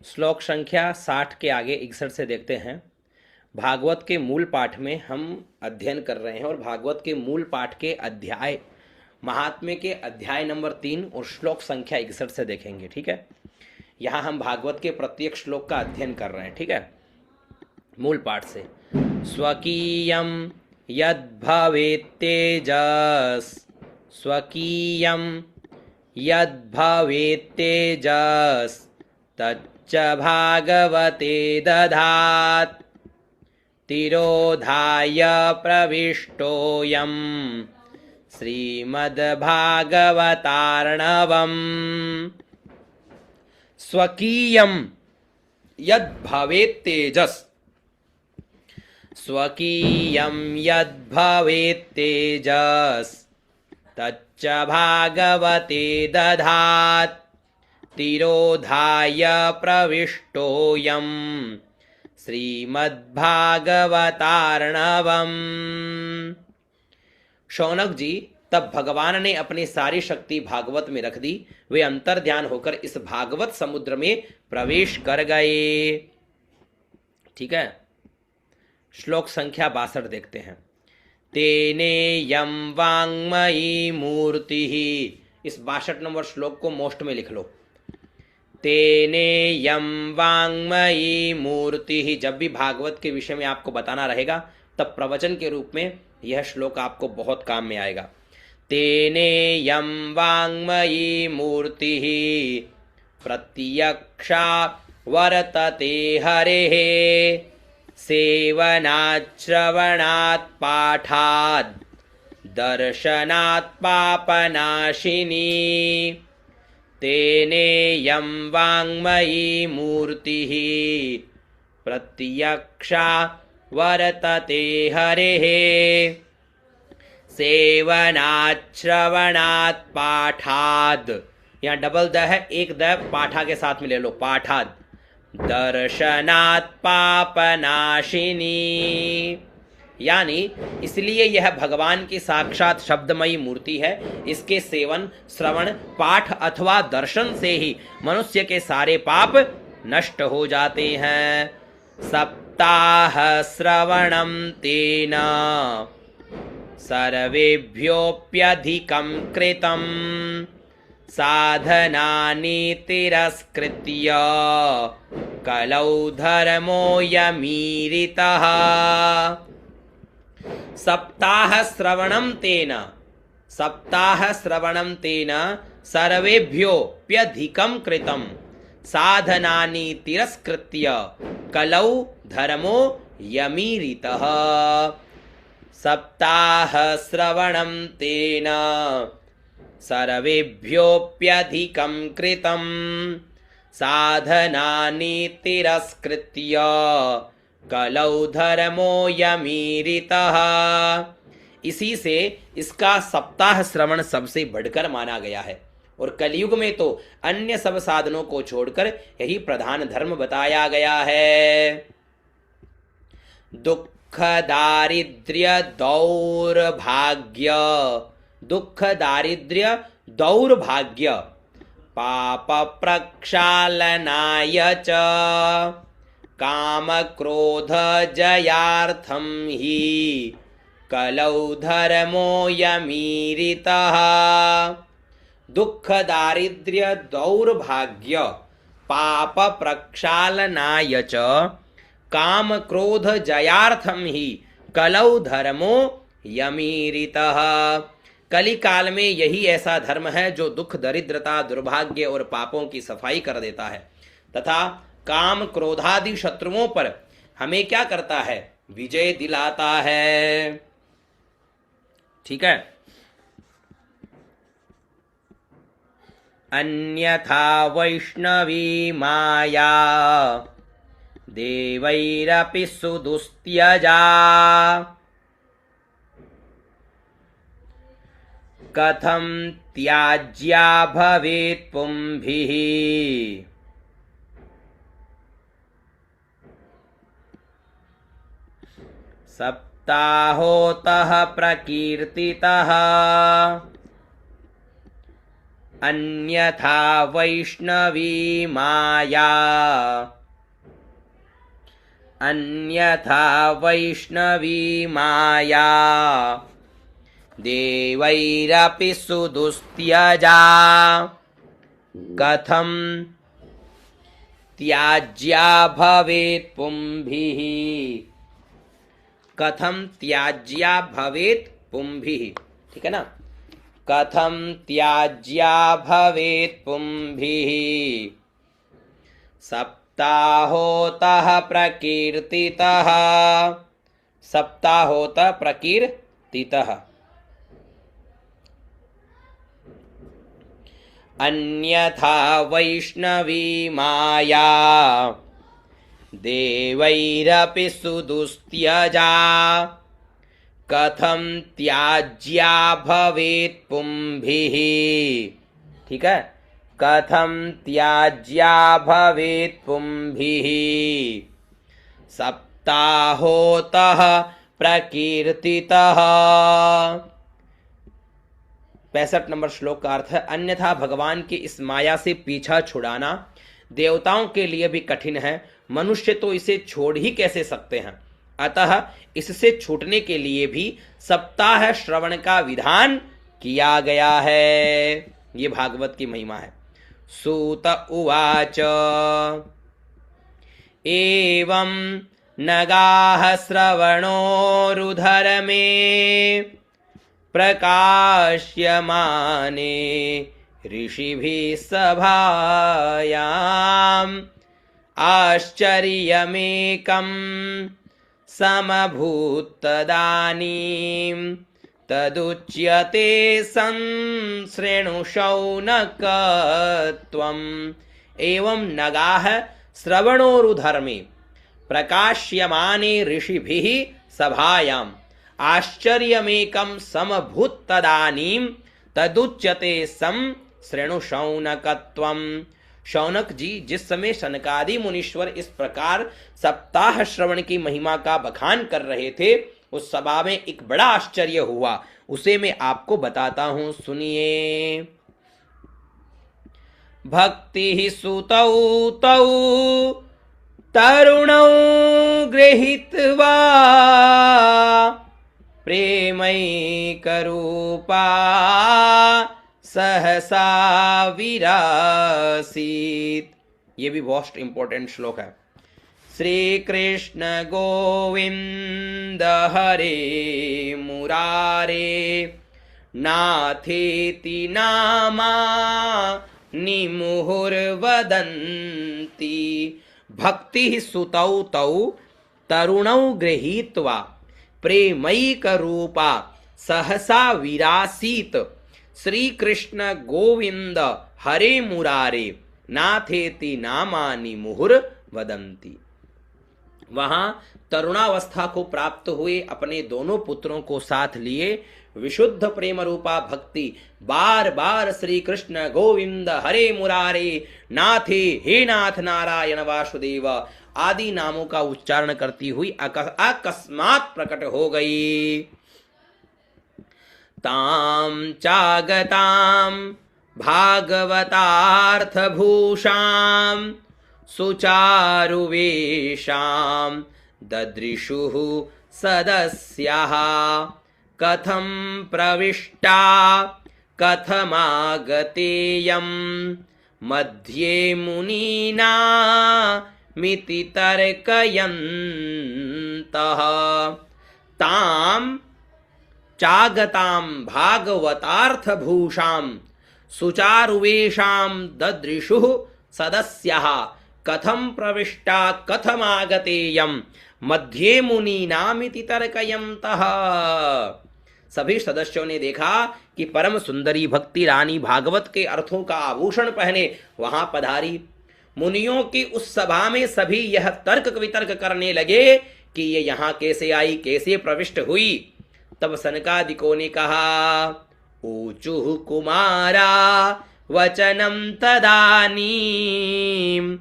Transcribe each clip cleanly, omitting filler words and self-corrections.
श्लोक संख्या 60 के आगे 61 से देखते हैं। भागवत के मूल पाठ में हम अध्ययन कर रहे हैं और भागवत के मूल पाठ के अध्याय महात्म्य के अध्याय नंबर 3 और श्लोक संख्या 61 से देखेंगे। ठीक है, यहाँ हम भागवत के प्रत्येक श्लोक का अध्ययन कर रहे हैं। ठीक है, मूल पाठ से। स्वकीयं यद्भवेत्तेजस्, स्वकीयं यद्भवेत्तेजस् तच्च भागवते दधात्, तिरोधाय प्रविष्टोऽयं श्रीमद्भागवतार्णवम्। स्वकीयं यद्भवेत्तेजस्, स्वकीयं यद्भवेत्तेजस् तच्च भागवते दधात्, तिरोधाय प्रविष्टोऽयं श्रीमद्भागवतार्णवम्। शौनक जी, तब भगवान ने अपनी सारी शक्ति भागवत में रख दी। वे अंतर ध्यान होकर इस भागवत समुद्र में प्रवेश कर गए। ठीक है, श्लोक संख्या 62 देखते हैं। तेने यम वाङ्मयी मूर्ति, इस 62 नंबर श्लोक को मोस्ट में लिख लो। तेने यम वाङ्मयी मूर्ति, जब भी भागवत के विषय में आपको बताना रहेगा तब प्रवचन के रूप में यह श्लोक आपको बहुत काम में आएगा। तेने यम वाङ्मयी मूर्ति प्रत्यक्षा वर्तते हरेः, सेवनात् पाठात् दर्शनात् पापनाशिनी। तेने यं वाङ्मयी मूर्तिः प्रत्यक्षा वर्तते हरेः, सेवनात् पाठात्, यहाँ डबल द है, एक द पाठा के साथ में ले लो, पाठात् दर्शनात् पापनाशिनी। यानी इसलिए यह भगवान की साक्षात शब्दमयी मूर्ति है। इसके सेवन, श्रवण, पाठ अथवा दर्शन से ही मनुष्य के सारे पाप नष्ट हो जाते हैं। सप्ताह श्रवणं तेन सर्वेभ्योऽप्यधिकं कृतं, साधनानि तिरस्कृत्य कलौ धर्मोऽयमीरितः। सप्ताह श्रवणं तेन, सप्ताह श्रवणं तेन सर्वेभ्योऽप्यधिकं कृतं, साधनानि तिरस्कृत्य कलौ धर्मो यमीरितः। सप्ताह श्रवणं तेन सर्वेभ्योऽप्यधिकं कृतं, साधनानि तिरस्कृत्य कलौ धर्मोऽयमीरितः। इसी से इसका सप्ताह श्रवण सबसे बढ़कर माना गया है। और कलयुग में तो अन्य सब साधनों को छोड़कर यही प्रधान धर्म बताया गया है। दुख दारिद्र्य दौर्भाग्य, दुख दारिद्र्य दौर्भाग्य पाप प्रक्षालनाय च, काम क्रोध जयार्थं हि कलौ धर्मोऽयमीरितः। दुख दारिद्र्य दौर्भाग्य पाप प्रक्षालनाय च, काम क्रोध जयार्थं हि कलौ धर्मो यमीरितः। कली काल में यही ऐसा धर्म है जो दुख दरिद्रता दुर्भाग्य और पापों की सफाई कर देता है तथा काम क्रोधादि शत्रुओं पर हमें क्या करता है, विजय दिलाता है। ठीक है, अन्यथा वैष्णवी माया देवैरपि सुदुस्त्यजा, कथं त्याज्या भवेत् पुंभिः। सप्ताहोतः प्रकीर्तितः अन्यथा वैष्णवी माया, अन्यथा वैष्णवी माया देवैरपि सुदुस्त्यजा, कथं त्याज्या भवेत् पुंभिः, कथं त्याज्या भवेत् पुंभिः, ठीक है ना। कथं त्याज्या भवेत् पुंभिः सप्ताहोतः प्रकीर्तितः, सप्ताहोतः प्रकीर्तितः। अन्यथा वैष्णवी माया देवैरपि सुदुस्त्यजा, कथं त्याज्या भवेत् पुंभिः, ठीक है। कथं त्याज्या भवेत् पुंभिः सप्ताहोतः प्रकीर्तितः। 65 नंबर श्लोक का अर्थ है, अन्यथा भगवान की इस माया से पीछा छुड़ाना देवताओं के लिए भी कठिन है, मनुष्य तो इसे छोड़ ही कैसे सकते हैं। अतः इससे छूटने के लिए भी सप्ताह श्रवण का विधान किया गया है। ये भागवत की महिमा है। सूत उवाच एवं नगाः श्रवणोरुधर में प्रकाश्यमाने ऋषिभिः सभायाम् आश्चर्यमेकं समभूत् तदानीं तदुच्यते संसृणुशौनकत्वम्। एवं नगाः श्रवणोरुधर्मे प्रकाश्यमाने ऋषिभिः सभायाम् आश्चर्यमेकं समभूत् तदानीं तदुच्यते संसृणुशौनकत्वम्। शौनक जी जिस समय सनकादि मुनीश्वर इस प्रकार सप्ताह श्रवण की महिमा का बखान कर रहे थे, उस सभा में एक बड़ा आश्चर्य हुआ, उसे मैं आपको बताता हूं, सुनिए। भक्ति सुतौ तौ तरुणौ गृहीत्वा प्रेमैकरूपा सहसा विरासीत। ये भी बहुत इंपॉर्टेंट श्लोक है। श्री कृष्ण गोविंद हरे मुरारे नाथेति नामा निमुहुर्वदन्ति। भक्ति सुतौ तौ तरुणौ गृहीत्वा प्रेमैक रूपा सहसा विरासीत। श्री कृष्ण गोविंद हरे मुरारे नाथेति नामानि मुहुर वदंती। वहां तरुणावस्था को प्राप्त हुए अपने दोनों पुत्रों को साथ लिए विशुद्ध प्रेम रूपा भक्ति बार बार श्री कृष्ण गोविंद हरे मुरारे नाथे हे नाथ नारायण वासुदेव आदि नामों का उच्चारण करती हुई अकस्मात प्रकट हो गई। ताम चागताम भागवतार्थ भूषाम सुचारुवेशाम ददृशुः सदस्याः कथं प्रविष्टा कथमागतेयं मध्ये मुनीना मिति तर्कयन्तः। ताम चागताम भागवतार्थ भूषाम सुचारुवेशां ददृशुः सदस्याः कथम प्रविष्टा कथमागतेयं मध्ये मुनीनामिति तर्कयन्तः। सभी सदस्यों ने देखा कि परम सुंदरी भक्ति रानी भागवत के अर्थों का आभूषण पहने वहां पधारी। मुनियों की उस सभा में सभी यह तर्क वितर्क करने लगे कि ये यहाँ कैसे आई, कैसे प्रविष्ट हुई। तब सनकादिकों ने कहा, ऊचुः कुमारा वचनं तदानीं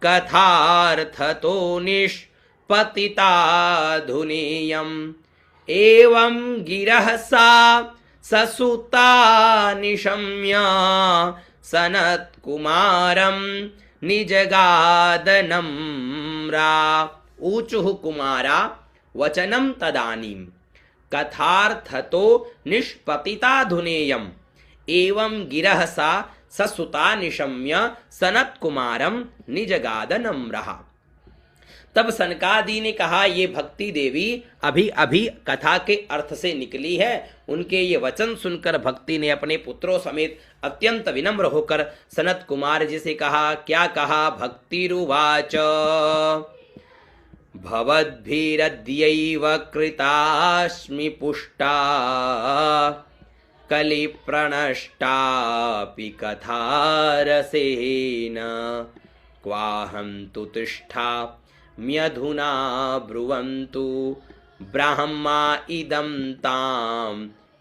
कथार्थतो निष्पतिताधुनेयम् एवं गिरः सा ससुता निशम्य सनत्कुमारं निजगादनम्रा। ऊचुः कुमारा वचनं तदानीं कथार्थतो निष्पतिताधुनेयम् एवं गिरह सा ससुता निशम्य सनत्कुमारं निजगादनम्रः। तब सनकादि ने कहा, ये भक्ति देवी अभी अभी कथा के अर्थ से निकली है। उनके ये वचन सुनकर भक्ति ने अपने पुत्रों समेत अत्यंत विनम्र होकर सनत कुमार जी से कहा। क्या कहा? भक्तिरुवाच भवद्भिरद्यैव कृतास्मि पुष्टा कलिप्रणष्टापि कथारसेन क्वाहं तु तिष्ठाम्यधुना ब्रुवन्तु ब्रह्मा इदं तां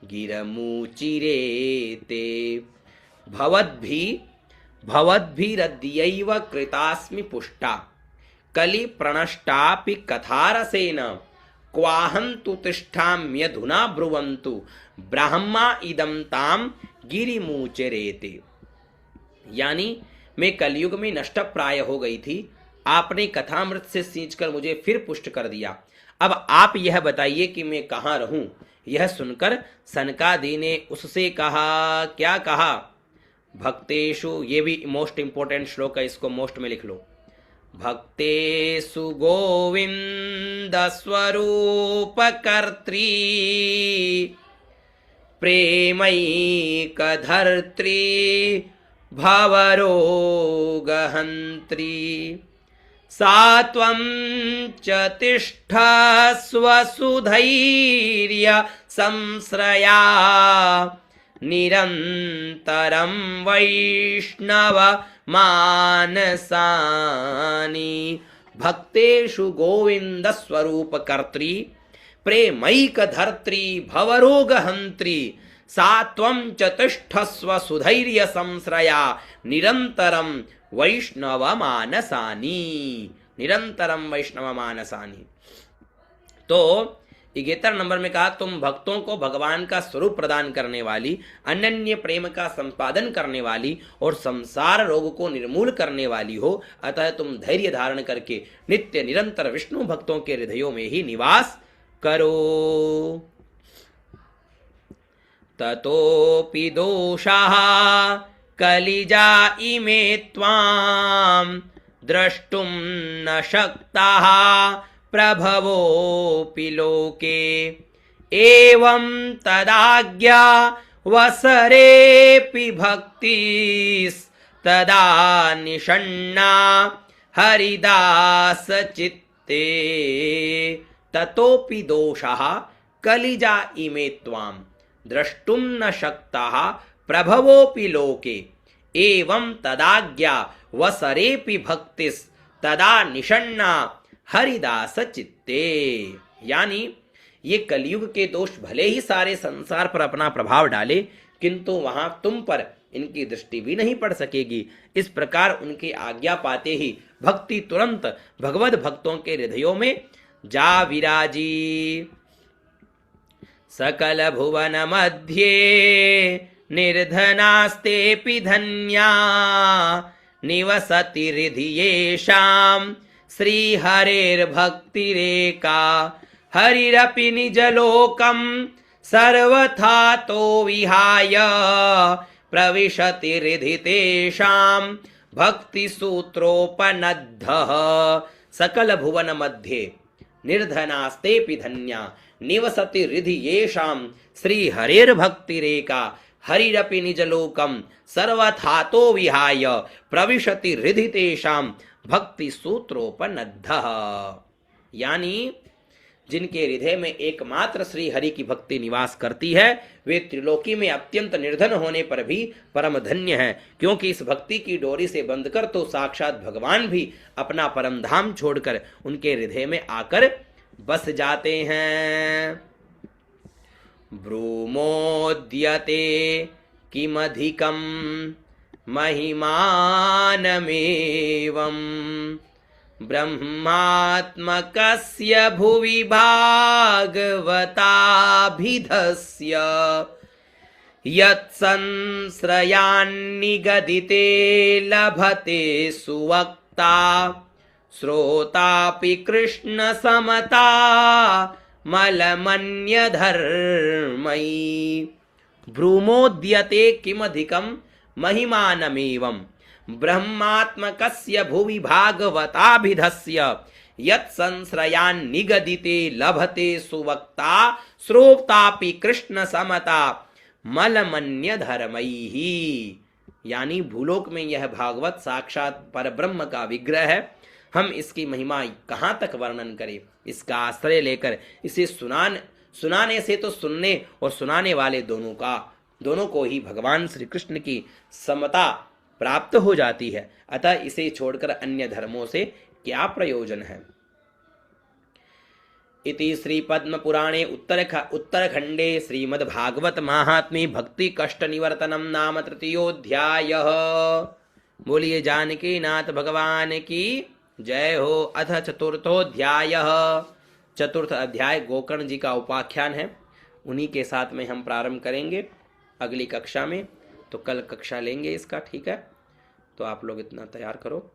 गिरमुचिरेते। भवद्भिरद्यैव कृतास्मि पुष्टा कलि प्रणष्टापि कथारसेन क्वाहं तु तिष्ठाम्यधुना ब्रुवन्तु ब्रह्मा इदं तां गिरिमुचिरेते। यानी मैं कलयुग में नष्ट प्राय हो गई थी, आपने कथामृत से सींचकर मुझे फिर पुष्ट कर दिया। अब आप यह बताइए कि मैं कहाँ रहूं। यह सुनकर सनकादि ने उससे कहा। क्या कहा? भक्तेषु, ये भी मोस्ट इंपोर्टेंट श्लोक है, इसको मोस्ट में लिख लो। भक्तेषु गोविंद स्वरूप कर्त्री प्रेमैकधर्त्री भवरोगहन्त्री सात्वं च तिष्ठस्व सुधैर्य संश्रया निरन्तरं वैष्णव मानसानि। भक्तेषु गोविंद स्वरूप कर्त्री प्रेमैकधर्त्री भवरोगहन्त्री सात्वं च तिष्ठस्व सुधैर्य संश्रया निरन्तरं वैष्णव मानसानि। निरंतरम वैष्णव मानसानि। तो 11 नंबर में कहा, तुम भक्तों को भगवान का स्वरूप प्रदान करने वाली, अनन्य प्रेम का संपादन करने वाली और संसार रोग को निर्मूल करने वाली हो, अतः तुम धैर्य धारण करके नित्य निरंतर विष्णु भक्तों के हृदयों में ही निवास करो। ततोपि दोषाः कलिजा इमे त्वां द्रष्टुं न शक्ताः प्रभवोऽपि लोके एवं तदाज्ञा वसरेऽपि भक्तिस्तदा निषण्णा हरिदास चित्ते। ततोपि दोषाः कलिजा इमे त्वां द्रष्टुं न शक्ताः प्रभवोऽपि लोके एवं तदाज्ञा वसरेऽपि भक्तिस्तदा निषण्णा हरिदास चित्ते। यानी ये कलयुग के दोष भले ही सारे संसार पर अपना प्रभाव डाले, किंतु वहां तुम पर इनकी दृष्टि भी नहीं पड़ सकेगी। इस प्रकार उनकी आज्ञा पाते ही भक्ति तुरंत भगवद भक्तों के हृदयों में जा विराजी। सकल भुवन मध्ये निर्धनास्तेऽपि धन्या निवसति हृदि येषां श्रीहरेर्भक्तिरेका। हरिरपि निजलोकं सर्वथा तो विहाय प्रविशति हृदि तेषां भक्तिसूत्रोपनद्धः। सकल भुवन मध्ये निर्धनास्तेऽपि धन्या निवसति हृदि येषां श्रीहरेर्भक्तिरेका। हरिरपि निजलोकं सर्वथातो विहाय प्रविशति हृदि तेषां भक्ति सूत्रोपनद्धः। यानी जिनके हृदय में एकमात्र श्री हरि की भक्ति निवास करती है, वे त्रिलोकी में अत्यंत निर्धन होने पर भी परम धन्य है, क्योंकि इस भक्ति की डोरी से बंधकर तो साक्षात भगवान भी अपना परम धाम छोड़कर उनके हृदय में आकर बस जाते हैं। ब्रूमोद्यते किमधिकं महिमानमेवं ब्रह्मात्मकस्य भुवि भागवताभिधस्य यत्संश्रयान्निगदिते लभते सुवक्ता श्रोतापि कृष्ण समता मलमन्यधर्मयी भ्रूमोद्यते किमधिकं महिमानमेवं ब्रह्मात्मकस्य भुवि भागवताभिधस्य यत्संश्रयान्निगदिते लभते सुवक्ता श्रोतापि कृष्ण समता मलमन्यधर्मैहि। यानी भूलोक में यह भागवत साक्षात परब्रह्म का विग्रह है। हम इसकी महिमा कहाँ तक वर्णन करें। इसका आश्रय लेकर इसे सुनाने से तो सुनने और सुनाने वाले दोनों को ही भगवान श्री कृष्ण की समता प्राप्त हो जाती है। अतः इसे छोड़कर अन्य धर्मों से क्या प्रयोजन है। इति श्री पद्म पुराणे उत्तरखंडे श्रीमद्भागवत महात्म्ये भक्ति कष्ट निवर्तनम नाम तृतीयोऽध्यायः। बोलिए जानकी नाथ भगवान की जय हो। अथ चतुर्थोऽध्यायः। चतुर्थ अध्याय गोकर्ण जी का उपाख्यान है। उन्हीं के साथ में हम प्रारंभ करेंगे अगली कक्षा में। तो कल कक्षा लेंगे इसका, ठीक है। तो आप लोग इतना तैयार करो।